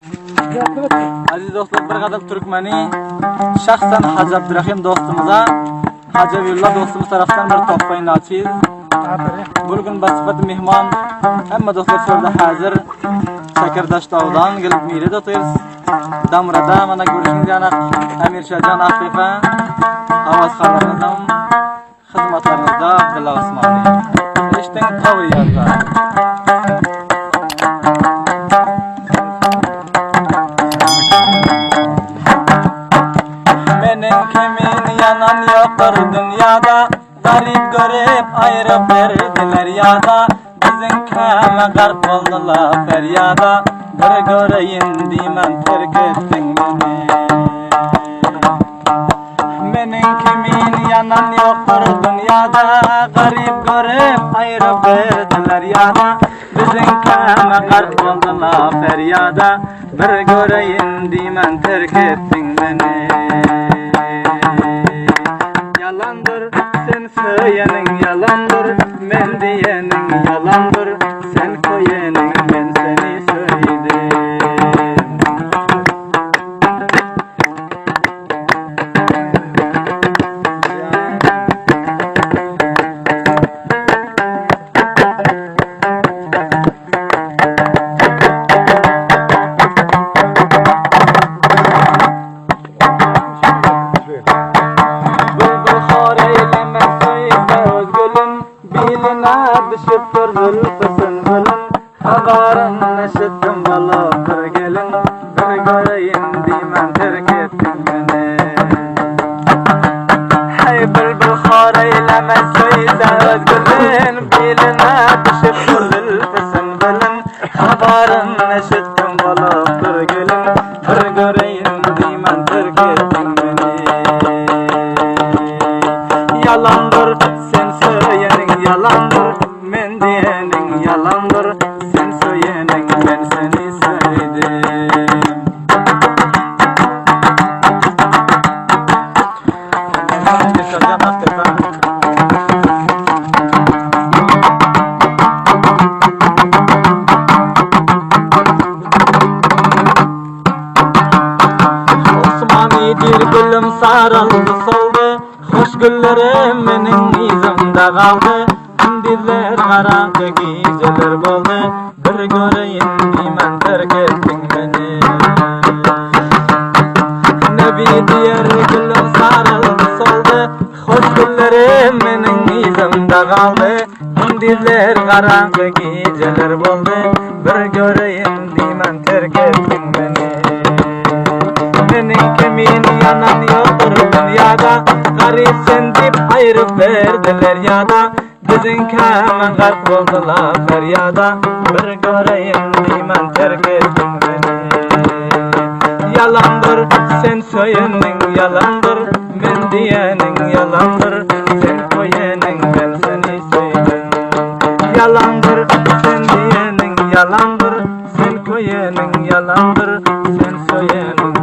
Aziz do'stlar, bir qadar Turkmani shaxsan Haj Abdurahim do'stimizga Hajavullo do'stimiz tarafdan bir to'pay nasib. Bugun basifat mehmon hamma do'stlar so'rda hozir Shakardaştağdan gelip miyre o'tiriz. Damrada mana görüşünüz yana Amir Shajan Afifa avaz xabarinizdan xizmatlaringizda Abdulla Osmoniy. Eshitding taviyazlar. Yanan yoktur dünyada, garip görüp ayrı verdiler yada. Bizim keme garp oldular feryada, bir göreyim dimen terk ettin beni. Benim kimin yanan yoktur dünyada, garip görüp ayrı verdiler yada. Bizim keme garp oldular feryada, bir göreyim dimen terk ettin beni. Yalandır sen söyleyenin yalandır, men diyenin yalandır, sen koyenin ben seni söyledim. Düşüp zülfüsün gülün, habarın eşittim balıktır gelin, bir göreyim dimen terk ettin beni. Hey bülbül xor eyleme söyse özgülün, biline düşüp zülfüsün gülün, habarın eşittim balıktır gelin, bir göreyim dimen terk ettin beni. Yalandır sen söyleyenin yalandır, men diyenin yalandır, sen söyleyenin ben seni söyledim. Osmani bir gülüm sarıldı soldu, hoş güllerim menin izimde kaldı. Gündüzler karanlık geceler oldu, bir göreyim dimen terk ettin beni. Nebi diğer gülüm sarıldı soldu, hoş güllerim menin izimde kaldı. Gündüzler karanlık geceler oldu, bir göreyim dimen terk ettin beni. Benim kimin yanan yoktur dünyada, garip sen dip ayrı verdiler yada. Bizim keme garp oldular feryada, bir göreyim dimen terk ettin beni. Yalandır sen söyleyenin yalandır, men diyenin yalandır, sen koyenin ben seni söyledim. Yalandır sen diyenin yalandır, sen koyenin yalandır, sen söyleyenin